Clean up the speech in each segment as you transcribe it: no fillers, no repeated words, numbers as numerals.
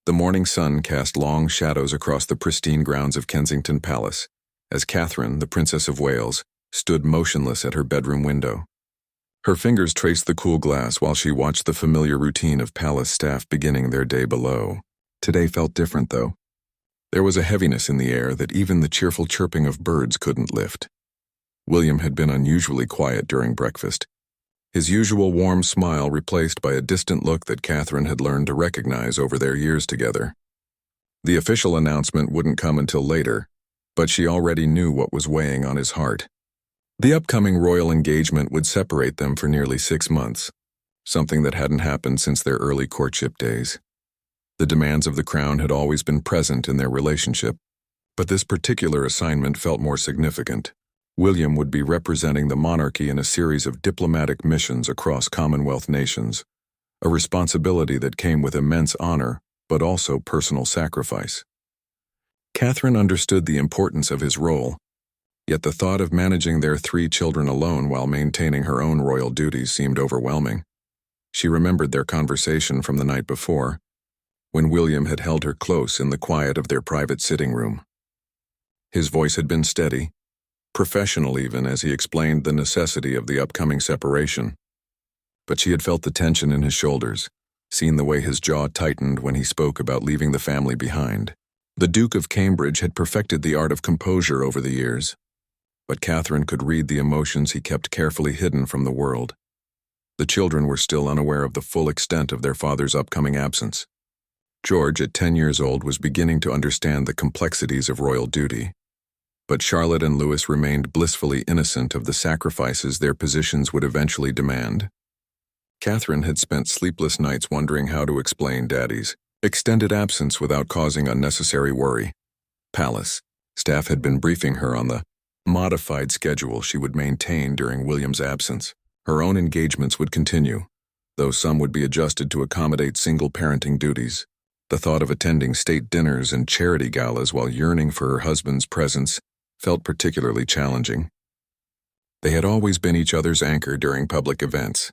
The morning sun cast long shadows across the pristine grounds of Kensington Palace, as Catherine, the Princess of Wales, stood motionless at her bedroom window. Her fingers traced the cool glass while she watched the familiar routine of palace staff beginning their day below. Today felt different, though. There was a heaviness in the air that even the cheerful chirping of birds couldn't lift. William had been unusually quiet during breakfast, his usual warm smile replaced by a distant look that Catherine had learned to recognize over their years together. The official announcement wouldn't come until later, but she already knew what was weighing on his heart. The upcoming royal engagement would separate them for nearly 6 months, something that hadn't happened since their early courtship days. The demands of the crown had always been present in their relationship, but this particular assignment felt more significant. William would be representing the monarchy in a series of diplomatic missions across Commonwealth nations, a responsibility that came with immense honor, but also personal sacrifice. Catherine understood the importance of his role, yet the thought of managing their 3 children alone while maintaining her own royal duties seemed overwhelming. She remembered their conversation from the night before, when William had held her close in the quiet of their private sitting room. His voice had been steady, professional even, as he explained the necessity of the upcoming separation. But she had felt the tension in his shoulders, seen the way his jaw tightened when he spoke about leaving the family behind. The Duke of Cambridge had perfected the art of composure over the years, but Catherine could read the emotions he kept carefully hidden from the world. The children were still unaware of the full extent of their father's upcoming absence. George, at 10 years old, was beginning to understand the complexities of royal duty, but Charlotte and Louis remained blissfully innocent of the sacrifices their positions would eventually demand. Catherine had spent sleepless nights wondering how to explain Daddy's extended absence without causing unnecessary worry. Palace staff had been briefing her on the modified schedule she would maintain during William's absence. Her own engagements would continue, though some would be adjusted to accommodate single parenting duties. The thought of attending state dinners and charity galas while yearning for her husband's presence felt particularly challenging. They had always been each other's anchor during public events,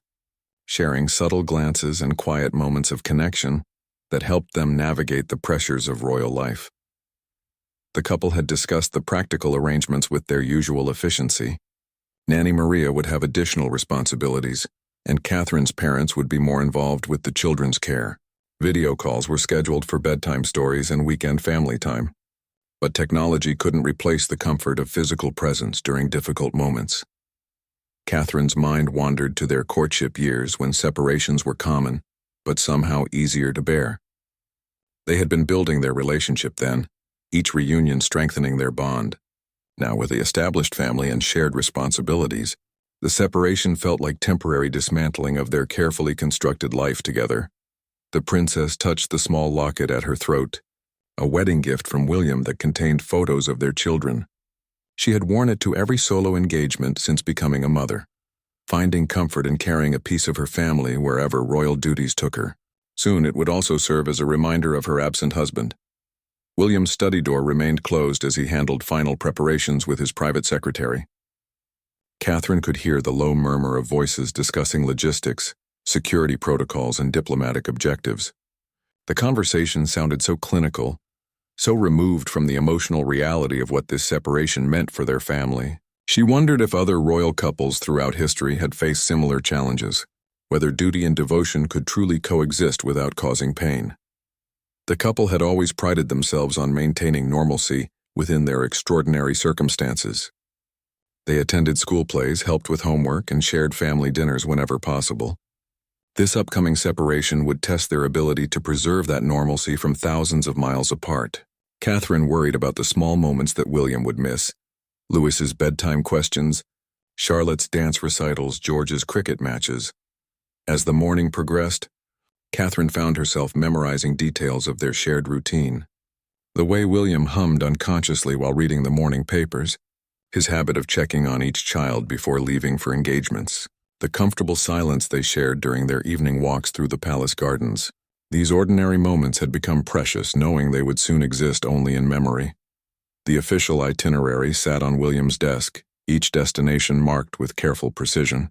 sharing subtle glances and quiet moments of connection that helped them navigate the pressures of royal life. The couple had discussed the practical arrangements with their usual efficiency. Nanny Maria would have additional responsibilities, and Catherine's parents would be more involved with the children's care. Video calls were scheduled for bedtime stories and weekend family time, but technology couldn't replace the comfort of physical presence during difficult moments. Catherine's mind wandered to their courtship years when separations were common, but somehow easier to bear. They had been building their relationship then, each reunion strengthening their bond. Now, with the established family and shared responsibilities, the separation felt like temporary dismantling of their carefully constructed life together. The princess touched the small locket at her throat, a wedding gift from William that contained photos of their children. She had worn it to every solo engagement since becoming a mother, finding comfort in carrying a piece of her family wherever royal duties took her. Soon it would also serve as a reminder of her absent husband. William's study door remained closed as he handled final preparations with his private secretary. Catherine could hear the low murmur of voices discussing logistics, security protocols, and diplomatic objectives. The conversation sounded so clinical, so removed from the emotional reality of what this separation meant for their family. She wondered if other royal couples throughout history had faced similar challenges, whether duty and devotion could truly coexist without causing pain. The couple had always prided themselves on maintaining normalcy within their extraordinary circumstances. They attended school plays, helped with homework, and shared family dinners whenever possible. This upcoming separation would test their ability to preserve that normalcy from thousands of miles apart. Catherine worried about the small moments that William would miss: Louis's bedtime questions, Charlotte's dance recitals, George's cricket matches. As the morning progressed, Catherine found herself memorizing details of their shared routine. The way William hummed unconsciously while reading the morning papers, his habit of checking on each child before leaving for engagements, the comfortable silence they shared during their evening walks through the palace gardens. These ordinary moments had become precious, knowing they would soon exist only in memory. The official itinerary sat on William's desk, each destination marked with careful precision.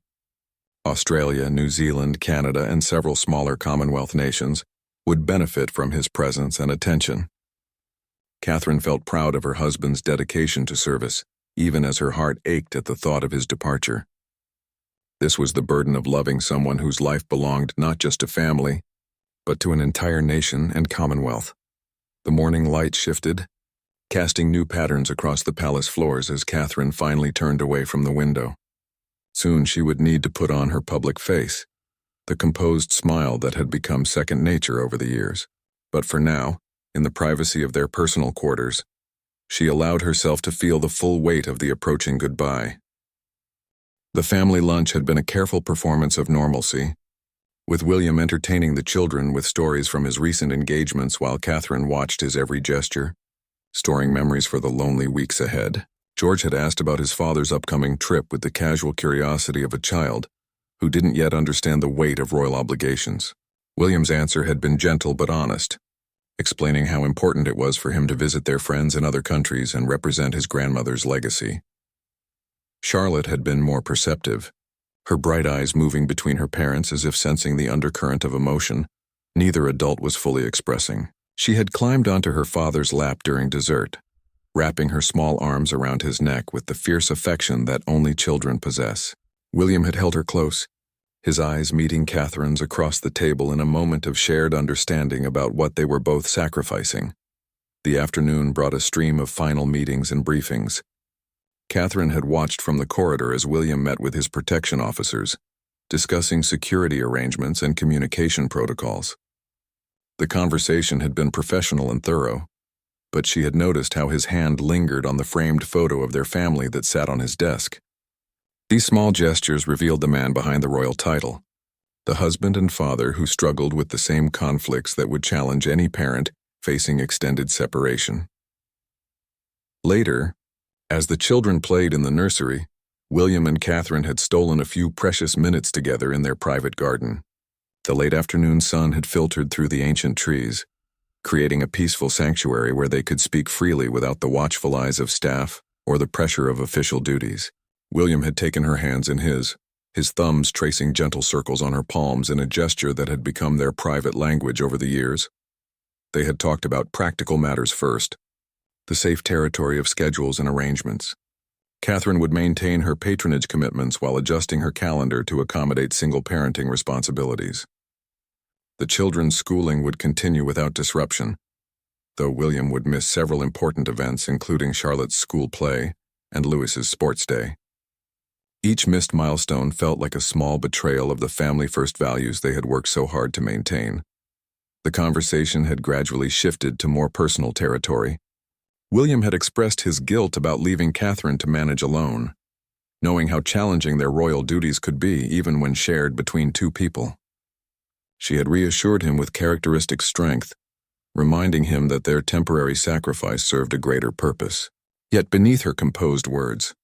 Australia, New Zealand, Canada, and several smaller Commonwealth nations, would benefit from his presence and attention. Catherine felt proud of her husband's dedication to service, even as her heart ached at the thought of his departure. This was the burden of loving someone whose life belonged not just to family, but to an entire nation and commonwealth. The morning light shifted, casting new patterns across the palace floors as Catherine finally turned away from the window. Soon she would need to put on her public face, the composed smile that had become second nature over the years. But for now, in the privacy of their personal quarters, she allowed herself to feel the full weight of the approaching goodbye. The family lunch had been a careful performance of normalcy, with William entertaining the children with stories from his recent engagements while Catherine watched his every gesture, storing memories for the lonely weeks ahead. George had asked about his father's upcoming trip with the casual curiosity of a child who didn't yet understand the weight of royal obligations. William's answer had been gentle but honest, explaining how important it was for him to visit their friends in other countries and represent his grandmother's legacy. Charlotte had been more perceptive, her bright eyes moving between her parents as if sensing the undercurrent of emotion neither adult was fully expressing. She had climbed onto her father's lap during dessert, wrapping her small arms around his neck with the fierce affection that only children possess. William had held her close, his eyes meeting Catherine's across the table in a moment of shared understanding about what they were both sacrificing. The afternoon brought a stream of final meetings and briefings. Catherine had watched from the corridor as William met with his protection officers, discussing security arrangements and communication protocols. The conversation had been professional and thorough, but she had noticed how his hand lingered on the framed photo of their family that sat on his desk. These small gestures revealed the man behind the royal title, the husband and father who struggled with the same conflicts that would challenge any parent facing extended separation. Later, as the children played in the nursery, William and Catherine had stolen a few precious minutes together in their private garden. The late afternoon sun had filtered through the ancient trees, creating a peaceful sanctuary where they could speak freely without the watchful eyes of staff or the pressure of official duties. William had taken her hands in his thumbs tracing gentle circles on her palms in a gesture that had become their private language over the years. They had talked about practical matters first, the safe territory of schedules and arrangements. Catherine would maintain her patronage commitments while adjusting her calendar to accommodate single parenting responsibilities. The children's schooling would continue without disruption, though William would miss several important events including Charlotte's school play and Louis's sports day. Each missed milestone felt like a small betrayal of the family-first values they had worked so hard to maintain. The conversation had gradually shifted to more personal territory. William had expressed his guilt about leaving Catherine to manage alone, knowing how challenging their royal duties could be even when shared between two people. She had reassured him with characteristic strength, reminding him that their temporary sacrifice served a greater purpose. Yet beneath her composed words,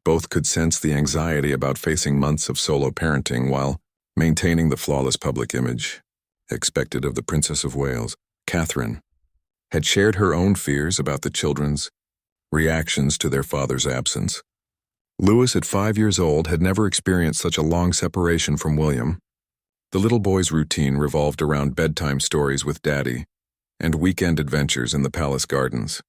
both could sense the anxiety about facing months of solo parenting while maintaining the flawless public image expected of the Princess of Wales. Catherine had shared her own fears about the children's reactions to their father's absence. Louis, at 5 years old, had never experienced such a long separation from William. The little boy's routine revolved around bedtime stories with Daddy and weekend adventures in the palace gardens.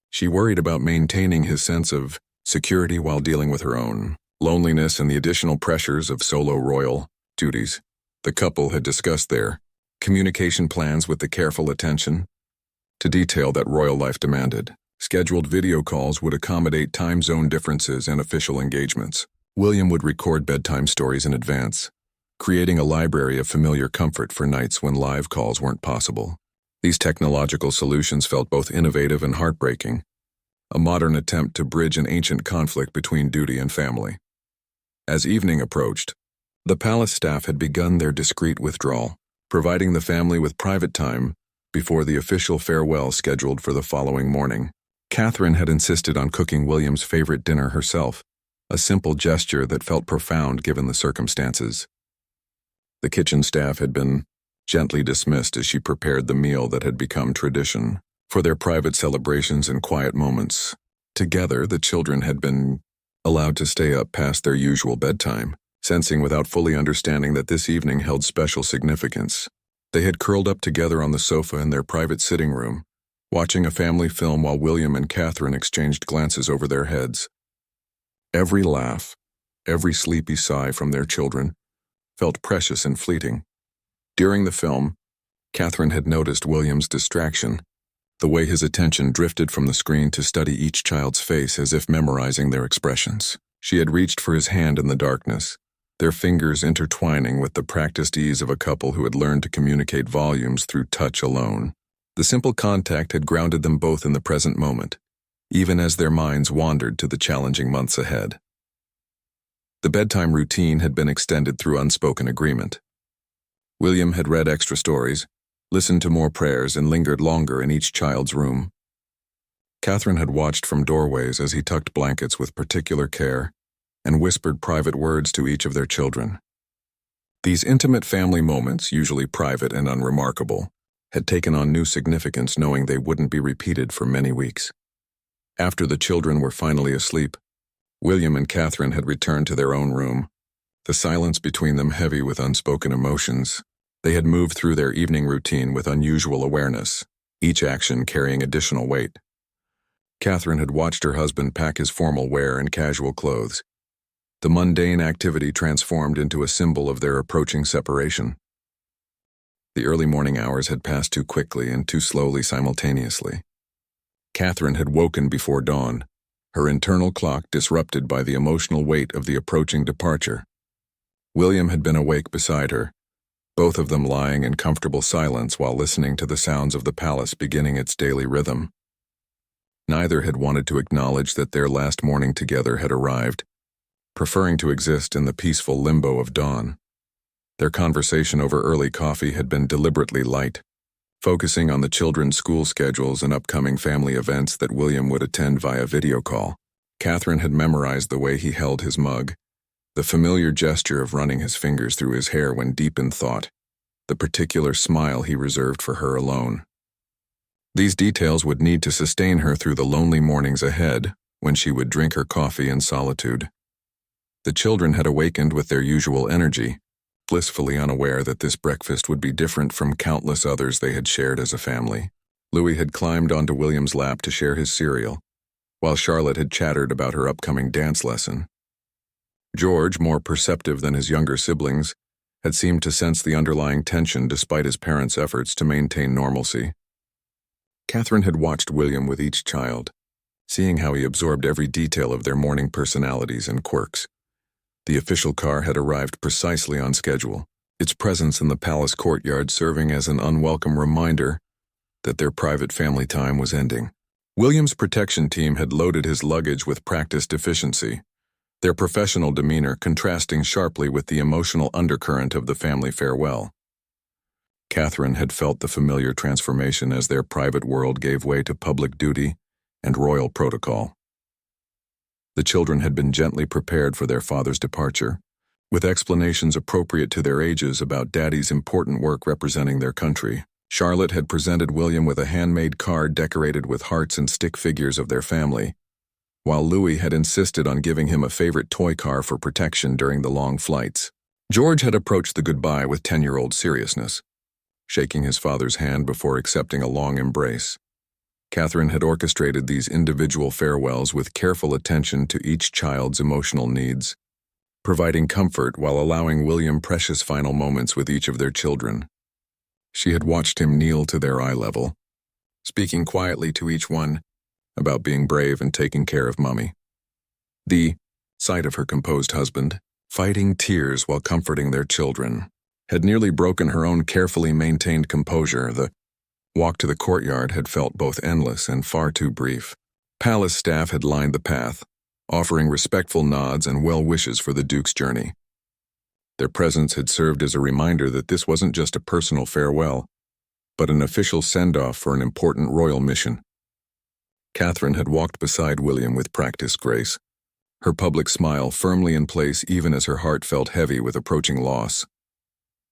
She worried about maintaining his sense of security while dealing with her own loneliness and the additional pressures of solo royal duties. The couple had discussed their communication plans with the careful attention to detail that royal life demanded. Scheduled video calls would accommodate time zone differences and official engagements. William would record bedtime stories in advance, creating a library of familiar comfort for nights when live calls weren't possible. These technological solutions felt both innovative and heartbreaking, a modern attempt to bridge an ancient conflict between duty and family. As evening approached, the palace staff had begun their discreet withdrawal, providing the family with private time before the official farewell scheduled for the following morning. Catherine had insisted on cooking William's favorite dinner herself, a simple gesture that felt profound given the circumstances. The kitchen staff had been gently dismissed as she prepared the meal that had become tradition for their private celebrations and quiet moments. Together, the children had been allowed to stay up past their usual bedtime, sensing without fully understanding that this evening held special significance. They had curled up together on the sofa in their private sitting room, watching a family film while William and Catherine exchanged glances over their heads. Every laugh, every sleepy sigh from their children felt precious and fleeting. During the film, Catherine had noticed William's distraction, the way his attention drifted from the screen to study each child's face as if memorizing their expressions. She had reached for his hand in the darkness, their fingers intertwining with the practiced ease of a couple who had learned to communicate volumes through touch alone. The simple contact had grounded them both in the present moment, even as their minds wandered to the challenging months ahead. The bedtime routine had been extended through unspoken agreement. William had read extra stories, listened to more prayers, and lingered longer in each child's room. Catherine had watched from doorways as he tucked blankets with particular care and whispered private words to each of their children. These intimate family moments, usually private and unremarkable, had taken on new significance, knowing they wouldn't be repeated for many weeks. After the children were finally asleep, William and Catherine had returned to their own room, the silence between them heavy with unspoken emotions. They had moved through their evening routine with unusual awareness, each action carrying additional weight. Catherine had watched her husband pack his formal wear and casual clothes. The mundane activity transformed into a symbol of their approaching separation. The early morning hours had passed too quickly and too slowly simultaneously. Catherine had woken before dawn, her internal clock disrupted by the emotional weight of the approaching departure. William had been awake beside her, both of them lying in comfortable silence while listening to the sounds of the palace beginning its daily rhythm. Neither had wanted to acknowledge that their last morning together had arrived, preferring to exist in the peaceful limbo of dawn. Their conversation over early coffee had been deliberately light, focusing on the children's school schedules and upcoming family events that William would attend via video call. Catherine had memorized the way he held his mug, the familiar gesture of running his fingers through his hair when deep in thought, the particular smile he reserved for her alone. These details would need to sustain her through the lonely mornings ahead, when she would drink her coffee in solitude. The children had awakened with their usual energy, blissfully unaware that this breakfast would be different from countless others they had shared as a family. Louis had climbed onto William's lap to share his cereal, while Charlotte had chattered about her upcoming dance lesson. George, more perceptive than his younger siblings, had seemed to sense the underlying tension despite his parents' efforts to maintain normalcy. Catherine had watched William with each child, seeing how he absorbed every detail of their morning personalities and quirks. The official car had arrived precisely on schedule, its presence in the palace courtyard serving as an unwelcome reminder that their private family time was ending. William's protection team had loaded his luggage with practiced efficiency, their professional demeanor contrasting sharply with the emotional undercurrent of the family farewell. Catherine had felt the familiar transformation as their private world gave way to public duty and royal protocol. The children had been gently prepared for their father's departure, with explanations appropriate to their ages about Daddy's important work representing their country. Charlotte had presented William with a handmade card decorated with hearts and stick figures of their family, while Louis had insisted on giving him a favorite toy car for protection during the long flights. George had approached the goodbye with 10-year-old seriousness, shaking his father's hand before accepting a long embrace. Catherine had orchestrated these individual farewells with careful attention to each child's emotional needs, providing comfort while allowing William precious final moments with each of their children. She had watched him kneel to their eye level, speaking quietly to each one about being brave and taking care of Mummy. The sight of her composed husband, fighting tears while comforting their children, had nearly broken her own carefully maintained composure. The walk to the courtyard had felt both endless and far too brief. Palace staff had lined the path, offering respectful nods and well wishes for the Duke's journey. Their presence had served as a reminder that this wasn't just a personal farewell, but an official send-off for an important royal mission. Catherine had walked beside William with practiced grace, her public smile firmly in place even as her heart felt heavy with approaching loss.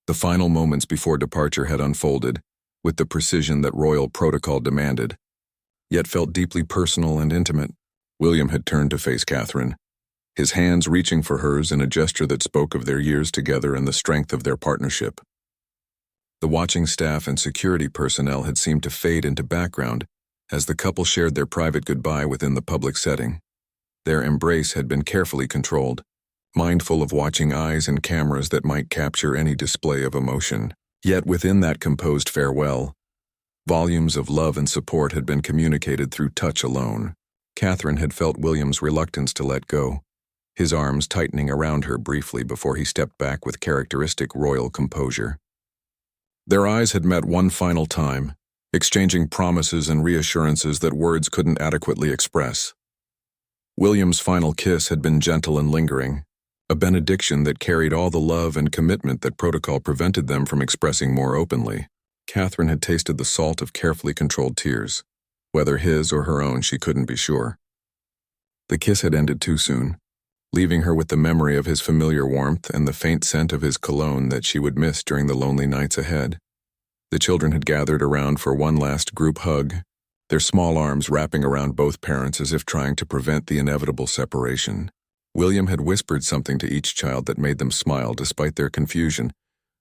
The final moments before departure had unfolded, with the precision that royal protocol demanded, yet felt deeply personal and intimate. William had turned to face Catherine, his hands reaching for hers in a gesture that spoke of their years together and the strength of their partnership. The watching staff and security personnel had seemed to fade into background as the couple shared their private goodbye within the public setting. Their embrace had been carefully controlled, mindful of watching eyes and cameras that might capture any display of emotion. Yet within that composed farewell, volumes of love and support had been communicated through touch alone. Catherine had felt William's reluctance to let go, his arms tightening around her briefly before he stepped back with characteristic royal composure. Their eyes had met one final time, exchanging promises and reassurances that words couldn't adequately express. William's final kiss had been gentle and lingering, a benediction that carried all the love and commitment that protocol prevented them from expressing more openly. Catherine had tasted the salt of carefully controlled tears. Whether his or her own, she couldn't be sure. The kiss had ended too soon, leaving her with the memory of his familiar warmth and the faint scent of his cologne that she would miss during the lonely nights ahead. The children had gathered around for one last group hug, their small arms wrapping around both parents as if trying to prevent the inevitable separation. William had whispered something to each child that made them smile despite their confusion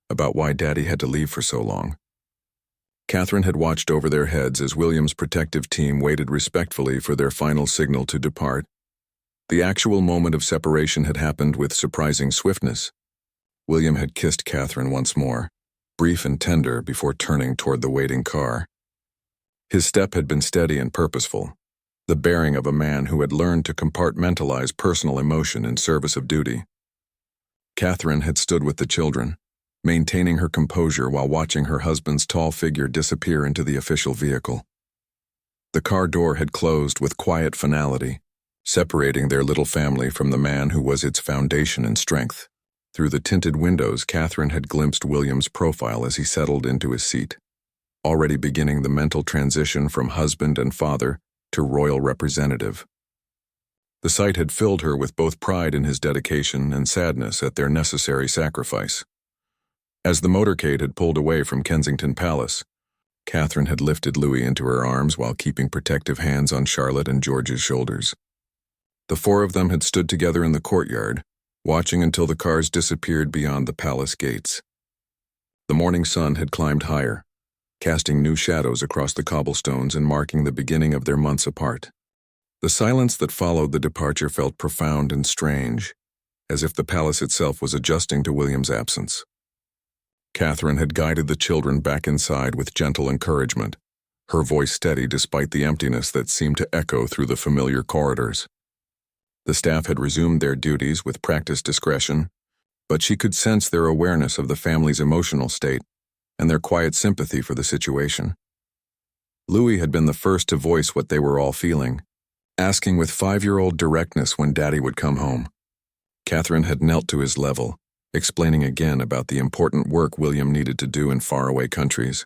about why Daddy had to leave for so long. Catherine had watched over their heads as William's protective team waited respectfully for their final signal to depart. The actual moment of separation had happened with surprising swiftness. William had kissed Catherine once more, brief and tender, before turning toward the waiting car. His step had been steady and purposeful, the bearing of a man who had learned to compartmentalize personal emotion in service of duty. Catherine had stood with the children, maintaining her composure while watching her husband's tall figure disappear into the official vehicle. The car door had closed with quiet finality, separating their little family from the man who was its foundation and strength. Through the tinted windows, Catherine had glimpsed William's profile as he settled into his seat, already beginning the mental transition from husband and father to royal representative. The sight had filled her with both pride in his dedication and sadness at their necessary sacrifice. As the motorcade had pulled away from Kensington Palace, Catherine had lifted Louis into her arms while keeping protective hands on Charlotte and George's shoulders. The four of them had stood together in the courtyard, watching until the cars disappeared beyond the palace gates. The morning sun had climbed higher, casting new shadows across the cobblestones and marking the beginning of their months apart. The silence that followed the departure felt profound and strange, as if the palace itself was adjusting to William's absence. Catherine had guided the children back inside with gentle encouragement, her voice steady despite the emptiness that seemed to echo through the familiar corridors. The staff had resumed their duties with practiced discretion, but she could sense their awareness of the family's emotional state and their quiet sympathy for the situation. Louis had been the first to voice what they were all feeling, asking with 5-year-old directness when Daddy would come home. Catherine had knelt to his level, explaining again about the important work William needed to do in faraway countries,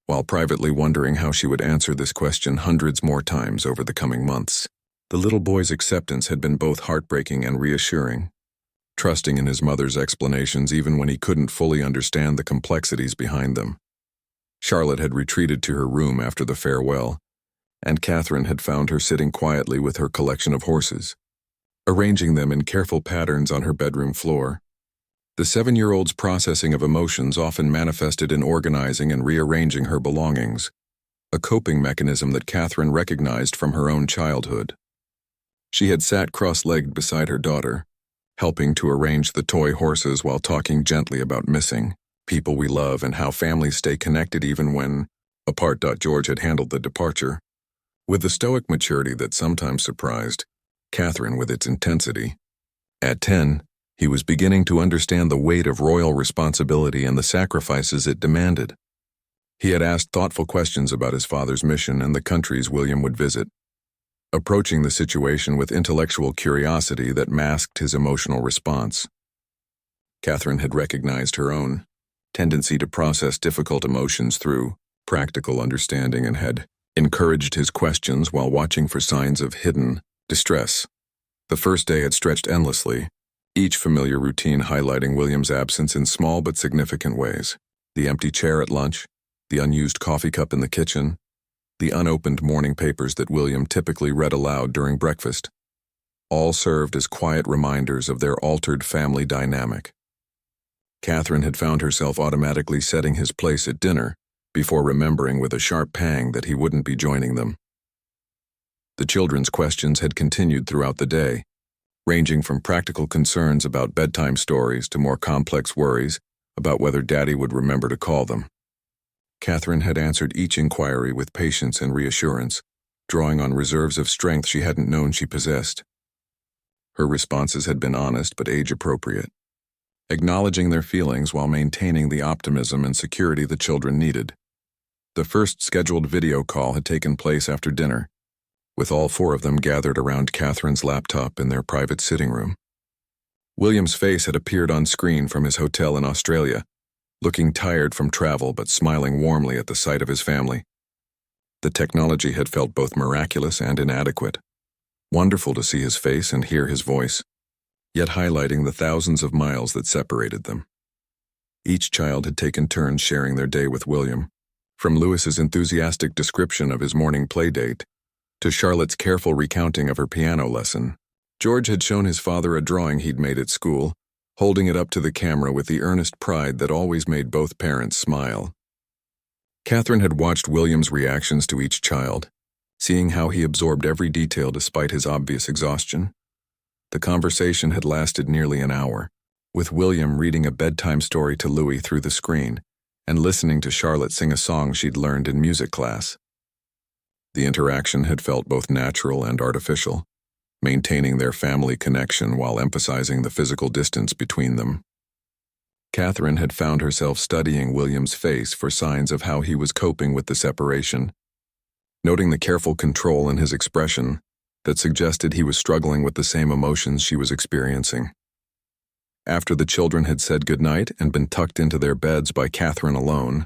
while privately wondering how she would answer this question hundreds more times over the coming months. The little boy's acceptance had been both heartbreaking and reassuring, trusting in his mother's explanations even when he couldn't fully understand the complexities behind them. Charlotte had retreated to her room after the farewell, and Catherine had found her sitting quietly with her collection of horses, arranging them in careful patterns on her bedroom floor. The 7-year-old's processing of emotions often manifested in organizing and rearranging her belongings, a coping mechanism that Catherine recognized from her own childhood. She had sat cross-legged beside her daughter, helping to arrange the toy horses while talking gently about missing, people we love, and how families stay connected even when apart. George had handled the departure with the stoic maturity that sometimes surprised Catherine with its intensity. At 10, he was beginning to understand the weight of royal responsibility and the sacrifices it demanded. He had asked thoughtful questions about his father's mission and the countries William would visit, approaching the situation with intellectual curiosity that masked his emotional response. Catherine had recognized her own tendency to process difficult emotions through practical understanding and had encouraged his questions while watching for signs of hidden distress. The first day had stretched endlessly, each familiar routine highlighting William's absence in small but significant ways. The empty chair at lunch, the unused coffee cup in the kitchen, the unopened morning papers that William typically read aloud during breakfast, all served as quiet reminders of their altered family dynamic. Catherine had found herself automatically setting his place at dinner, before remembering with a sharp pang that he wouldn't be joining them. The children's questions had continued throughout the day, ranging from practical concerns about bedtime stories to more complex worries about whether Daddy would remember to call them. Catherine had answered each inquiry with patience and reassurance, drawing on reserves of strength she hadn't known she possessed. Her responses had been honest but age-appropriate, acknowledging their feelings while maintaining the optimism and security the children needed. The first scheduled video call had taken place after dinner, with all four of them gathered around Catherine's laptop in their private sitting room. William's face had appeared on screen from his hotel in Australia, looking tired from travel but smiling warmly at the sight of his family. The technology had felt both miraculous and inadequate. Wonderful to see his face and hear his voice, yet highlighting the thousands of miles that separated them. Each child had taken turns sharing their day with William, from Lewis's enthusiastic description of his morning play date to Charlotte's careful recounting of her piano lesson. George had shown his father a drawing he'd made at school, holding it up to the camera with the earnest pride that always made both parents smile. Catherine had watched William's reactions to each child, seeing how he absorbed every detail despite his obvious exhaustion. The conversation had lasted nearly an hour, with William reading a bedtime story to Louis through the screen and listening to Charlotte sing a song she'd learned in music class. The interaction had felt both natural and artificial, maintaining their family connection while emphasizing the physical distance between them. Catherine had found herself studying William's face for signs of how he was coping with the separation, noting the careful control in his expression that suggested he was struggling with the same emotions she was experiencing. After the children had said goodnight and been tucked into their beds by Catherine alone,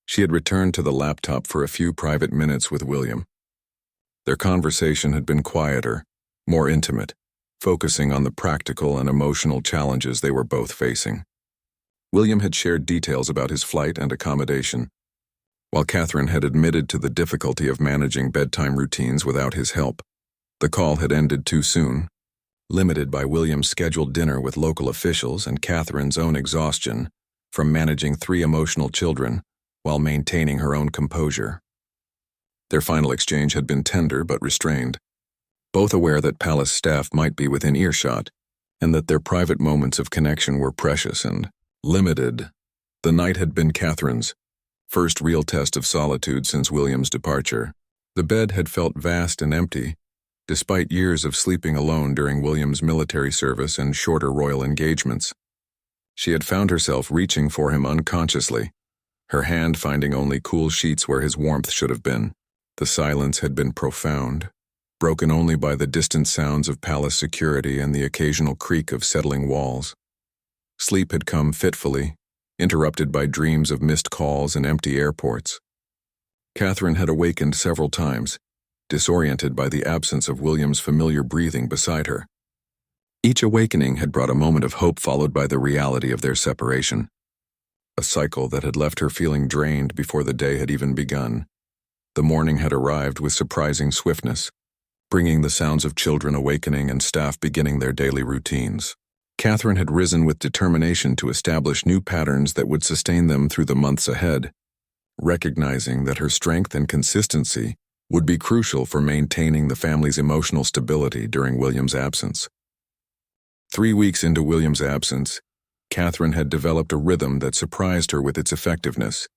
she had returned to the laptop for a few private minutes with William. Their conversation had been quieter, more intimate, focusing on the practical and emotional challenges they were both facing. William had shared details about his flight and accommodation, while Catherine had admitted to the difficulty of managing bedtime routines without his help. The call had ended too soon, limited by William's scheduled dinner with local officials and Catherine's own exhaustion from managing 3 emotional children while maintaining her own composure. Their final exchange had been tender but restrained, both aware that Palace staff might be within earshot and that their private moments of connection were precious and limited. The night had been Catherine's first real test of solitude since William's departure. The bed had felt vast and empty, despite years of sleeping alone during William's military service and shorter royal engagements. She had found herself reaching for him unconsciously, her hand finding only cool sheets where his warmth should have been. The silence had been profound, broken only by the distant sounds of palace security and the occasional creak of settling walls. Sleep had come fitfully, interrupted by dreams of missed calls and empty airports. Catherine had awakened several times, disoriented by the absence of William's familiar breathing beside her. Each awakening had brought a moment of hope followed by the reality of their separation, a cycle that had left her feeling drained before the day had even begun. The morning had arrived with surprising swiftness, bringing the sounds of children awakening and staff beginning their daily routines. Catherine had risen with determination to establish new patterns that would sustain them through the months ahead, recognizing that her strength and consistency would be crucial for maintaining the family's emotional stability during William's absence. 3 weeks into William's absence, Catherine had developed a rhythm that surprised her with its effectiveness,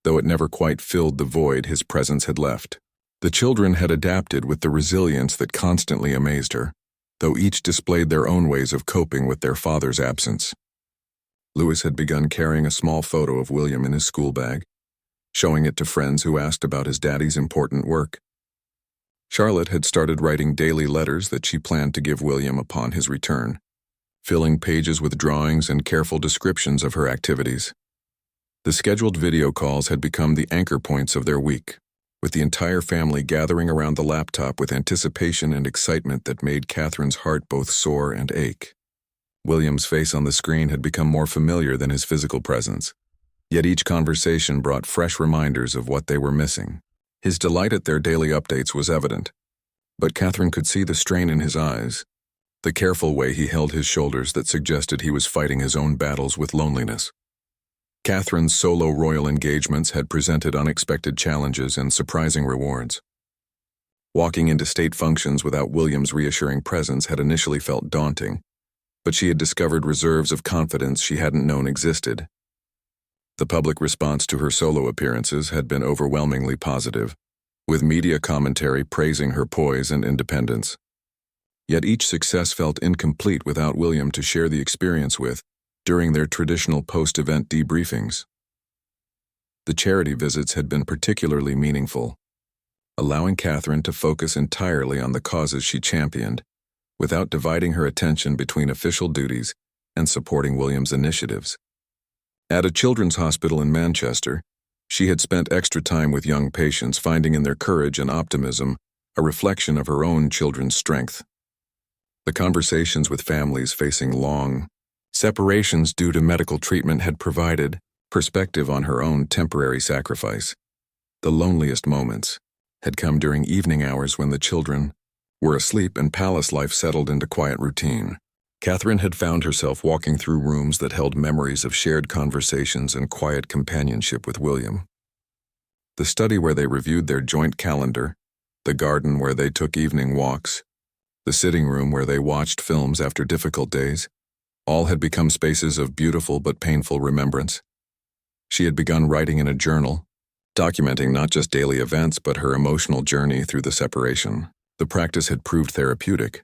though it never quite filled the void his presence had left. The children had adapted with the resilience that constantly amazed her, though each displayed their own ways of coping with their father's absence. Louis had begun carrying a small photo of William in his school bag, showing it to friends who asked about his daddy's important work. Charlotte had started writing daily letters that she planned to give William upon his return, filling pages with drawings and careful descriptions of her activities. The scheduled video calls had become the anchor points of their week, with the entire family gathering around the laptop with anticipation and excitement that made Catherine's heart both soar and ache. William's face on the screen had become more familiar than his physical presence, yet each conversation brought fresh reminders of what they were missing. His delight at their daily updates was evident, but Catherine could see the strain in his eyes, the careful way he held his shoulders that suggested he was fighting his own battles with loneliness. Catherine's solo royal engagements had presented unexpected challenges and surprising rewards. Walking into state functions without William's reassuring presence had initially felt daunting, but she had discovered reserves of confidence she hadn't known existed. The public response to her solo appearances had been overwhelmingly positive, with media commentary praising her poise and independence. Yet each success felt incomplete without William to share the experience with during their traditional post-event debriefings. The charity visits had been particularly meaningful, allowing Catherine to focus entirely on the causes she championed, without dividing her attention between official duties and supporting William's initiatives. At a children's hospital in Manchester, she had spent extra time with young patients, finding in their courage and optimism a reflection of her own children's strength. The conversations with families facing long separations due to medical treatment had provided perspective on her own temporary sacrifice. The loneliest moments had come during evening hours when the children were asleep and palace life settled into quiet routine. Catherine had found herself walking through rooms that held memories of shared conversations and quiet companionship with William. The study where they reviewed their joint calendar, the garden where they took evening walks, the sitting room where they watched films after difficult days, all had become spaces of beautiful but painful remembrance. She had begun writing in a journal, documenting not just daily events but her emotional journey through the separation. The practice had proved therapeutic,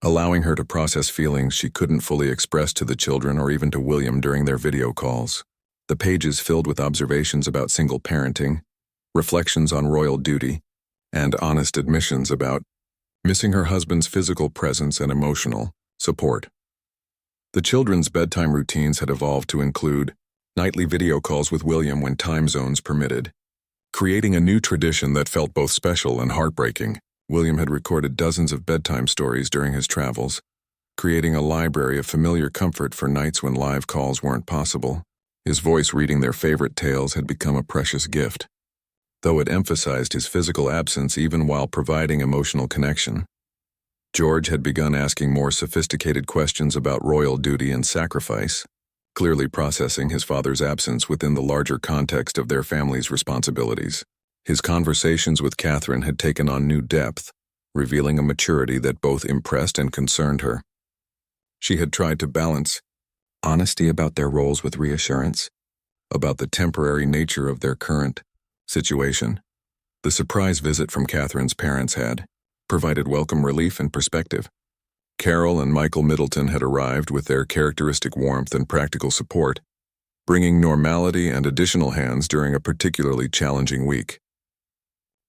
allowing her to process feelings she couldn't fully express to the children or even to William during their video calls. The pages filled with observations about single parenting, reflections on royal duty, and honest admissions about missing her husband's physical presence and emotional support. The children's bedtime routines had evolved to include nightly video calls with William when time zones permitted, creating a new tradition that felt both special and heartbreaking. William had recorded dozens of bedtime stories during his travels, creating a library of familiar comfort for nights when live calls weren't possible. His voice reading their favorite tales had become a precious gift, though it emphasized his physical absence even while providing emotional connection. George had begun asking more sophisticated questions about royal duty and sacrifice, clearly processing his father's absence within the larger context of their family's responsibilities. His conversations with Catherine had taken on new depth, revealing a maturity that both impressed and concerned her. She had tried to balance honesty about their roles with reassurance about the temporary nature of their current situation. The surprise visit from Catherine's parents had provided welcome relief and perspective. Carol and Michael Middleton had arrived with their characteristic warmth and practical support, bringing normality and additional hands during a particularly challenging week.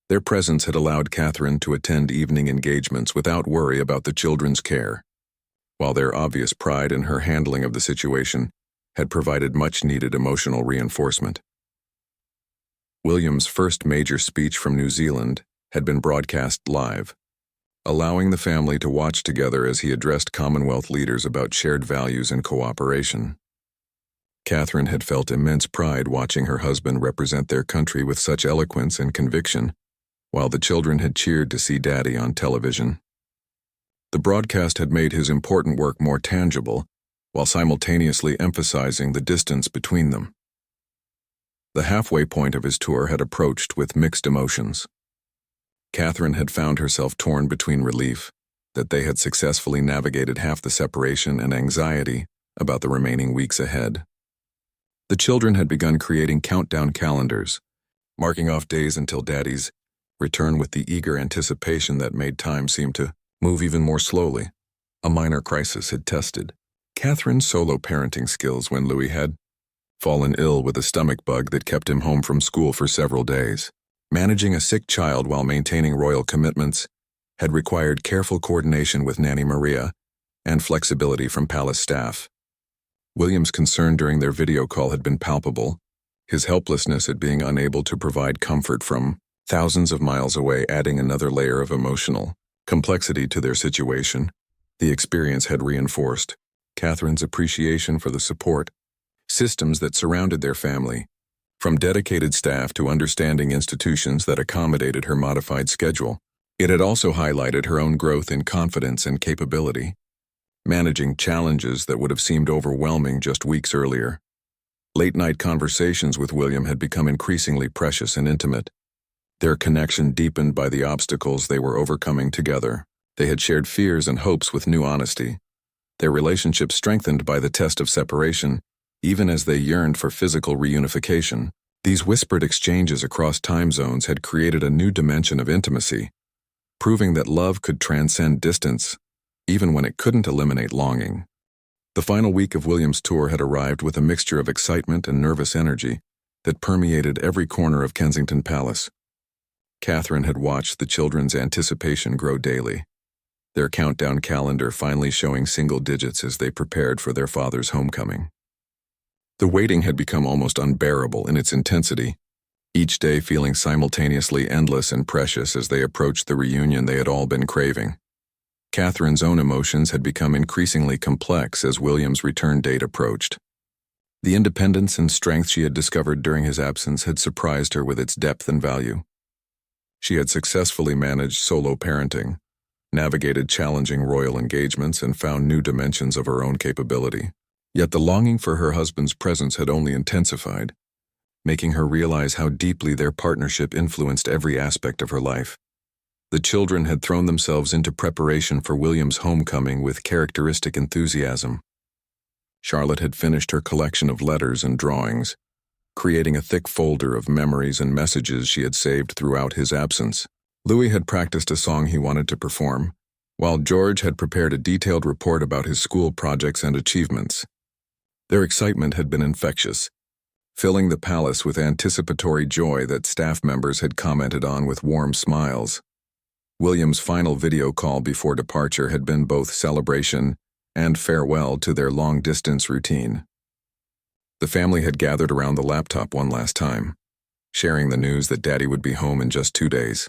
Their presence had allowed Catherine to attend evening engagements without worry about the children's care, while their obvious pride in her handling of the situation had provided much-needed emotional reinforcement. William's first major speech from New Zealand had been broadcast live, allowing the family to watch together as he addressed Commonwealth leaders about shared values and cooperation. Catherine had felt immense pride watching her husband represent their country with such eloquence and conviction, while the children had cheered to see Daddy on television. The broadcast had made his important work more tangible, while simultaneously emphasizing the distance between them. The halfway point of his tour had approached with mixed emotions. Catherine had found herself torn between relief that they had successfully navigated half the separation and anxiety about the remaining weeks ahead. The children had begun creating countdown calendars, marking off days until Daddy's return with the eager anticipation that made time seem to move even more slowly. A minor crisis had tested Catherine's solo parenting skills when Louis had fallen ill with a stomach bug that kept him home from school for several days. Managing a sick child while maintaining royal commitments had required careful coordination with Nanny Maria and flexibility from palace staff. William's concern during their video call had been palpable, his helplessness at being unable to provide comfort from thousands of miles away adding another layer of emotional complexity to their situation. The experience had reinforced Catherine's appreciation for the support systems that surrounded their family, from dedicated staff to understanding institutions that accommodated her modified schedule. It had also highlighted her own growth in confidence and capability. managing challenges that would have seemed overwhelming just weeks earlier. Late-night conversations with William had become increasingly precious and intimate. Their connection deepened by the obstacles they were overcoming together. They had shared fears and hopes with new honesty. Their relationship strengthened by the test of separation, even as they yearned for physical reunification. These whispered exchanges across time zones had created a new dimension of intimacy, proving that love could transcend distance, even when it couldn't eliminate longing. The final week of William's tour had arrived with a mixture of excitement and nervous energy that permeated every corner of Kensington Palace. Catherine had watched the children's anticipation grow daily, their countdown calendar finally showing single digits as they prepared for their father's homecoming. The waiting had become almost unbearable in its intensity, each day feeling simultaneously endless and precious as they approached the reunion they had all been craving. Catherine's own emotions had become increasingly complex as William's return date approached. The independence and strength she had discovered during his absence had surprised her with its depth and value. She had successfully managed solo parenting, navigated challenging royal engagements, and found new dimensions of her own capability. Yet the longing for her husband's presence had only intensified, making her realize how deeply their partnership influenced every aspect of her life. The children had thrown themselves into preparation for William's homecoming with characteristic enthusiasm. Charlotte had finished her collection of letters and drawings, creating a thick folder of memories and messages she had saved throughout his absence. Louis had practiced a song he wanted to perform, while George had prepared a detailed report about his school projects and achievements. Their excitement had been infectious, filling the palace with anticipatory joy that staff members had commented on with warm smiles. William's final video call before departure had been both celebration and farewell to their long-distance routine. The family had gathered around the laptop one last time, sharing the news that Daddy would be home in just 2 days.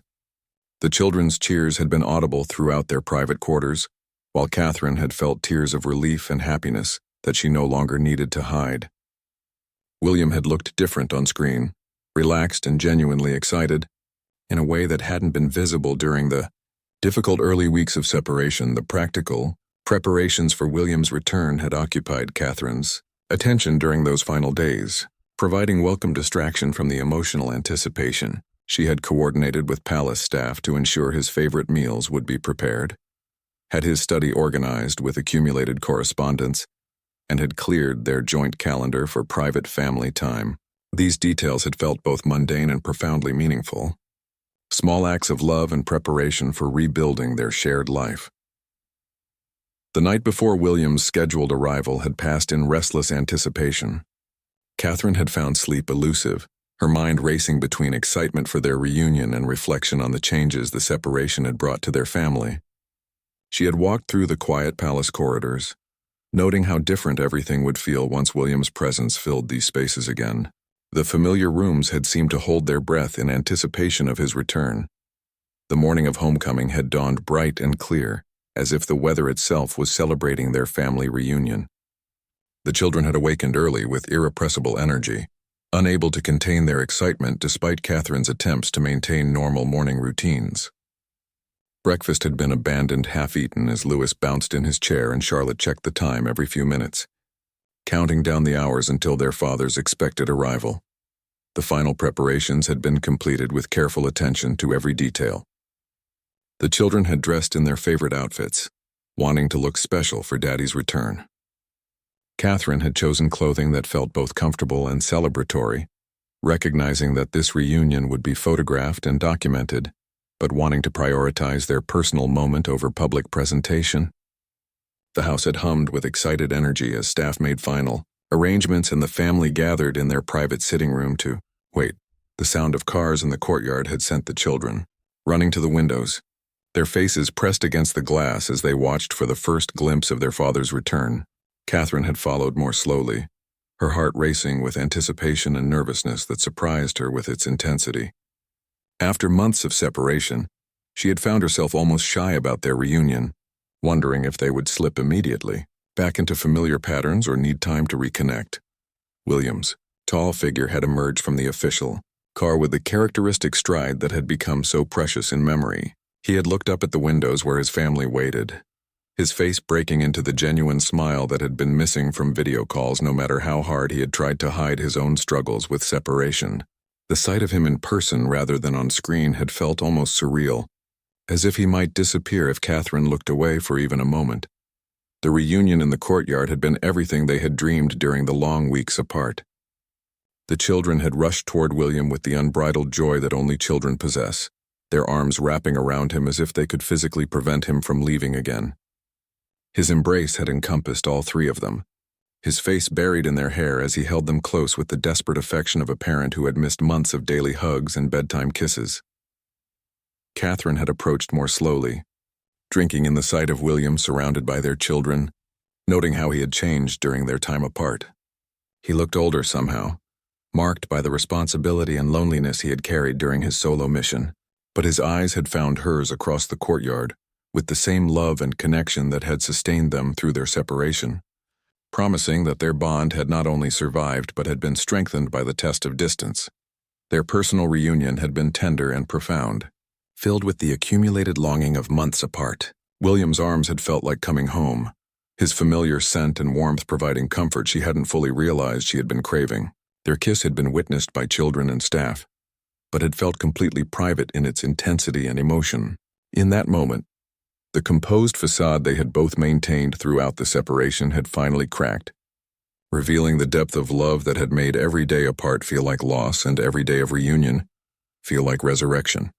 The children's cheers had been audible throughout their private quarters, while Catherine had felt tears of relief and happiness that she no longer needed to hide. William had looked different on screen, relaxed and genuinely excited, in a way that hadn't been visible during the difficult early weeks of separation. The practical preparations for William's return had occupied Catherine's attention during those final days, providing welcome distraction from the emotional anticipation. She had coordinated with palace staff to ensure his favorite meals would be prepared, had his study organized with accumulated correspondence, and had cleared their joint calendar for private family time. These details had felt both mundane and profoundly meaningful, small acts of love and preparation for rebuilding their shared life. The night before William's scheduled arrival had passed in restless anticipation. Catherine had found sleep elusive, her mind racing between excitement for their reunion and reflection on the changes the separation had brought to their family. She had walked through the quiet palace corridors, noting how different everything would feel once William's presence filled these spaces again. The familiar rooms had seemed to hold their breath in anticipation of his return. The morning of homecoming had dawned bright and clear, as if the weather itself was celebrating their family reunion. The children had awakened early with irrepressible energy, unable to contain their excitement despite Catherine's attempts to maintain normal morning routines. Breakfast had been abandoned half-eaten as Louis bounced in his chair and Charlotte checked the time every few minutes, counting down the hours until their father's expected arrival. The final preparations had been completed with careful attention to every detail. The children had dressed in their favorite outfits, wanting to look special for Daddy's return. Catherine had chosen clothing that felt both comfortable and celebratory, recognizing that this reunion would be photographed and documented, but wanting to prioritize their personal moment over public presentation. The house had hummed with excited energy as staff made final arrangements and the family gathered in their private sitting room to wait. The sound of cars in the courtyard had sent the children running to the windows, their faces pressed against the glass as they watched for the first glimpse of their father's return. Catherine had followed more slowly, her heart racing with anticipation and nervousness that surprised her with its intensity. After months of separation, she had found herself almost shy about their reunion, wondering if they would slip immediately back into familiar patterns or need time to reconnect. William's tall figure had emerged from the official car with the characteristic stride that had become so precious in memory. He had looked up at the windows where his family waited, his face breaking into the genuine smile that had been missing from video calls no matter how hard he had tried to hide his own struggles with separation. The sight of him in person rather than on screen had felt almost surreal, as if he might disappear if Catherine looked away for even a moment. The reunion in the courtyard had been everything they had dreamed during the long weeks apart. The children had rushed toward William with the unbridled joy that only children possess, their arms wrapping around him as if they could physically prevent him from leaving again. His embrace had encompassed all three of them, his face buried in their hair as he held them close with the desperate affection of a parent who had missed months of daily hugs and bedtime kisses. Catherine had approached more slowly, drinking in the sight of William surrounded by their children, noting how he had changed during their time apart. He looked older somehow, marked by the responsibility and loneliness he had carried during his solo mission, but his eyes had found hers across the courtyard, with the same love and connection that had sustained them through their separation, promising that their bond had not only survived but had been strengthened by the test of distance. Their personal reunion had been tender and profound, filled with the accumulated longing of months apart. William's arms had felt like coming home, his familiar scent and warmth providing comfort she hadn't fully realized she had been craving. Their kiss had been witnessed by children and staff, but had felt completely private in its intensity and emotion. In that moment, the composed facade they had both maintained throughout the separation had finally cracked, revealing the depth of love that had made every day apart feel like loss and every day of reunion feel like resurrection.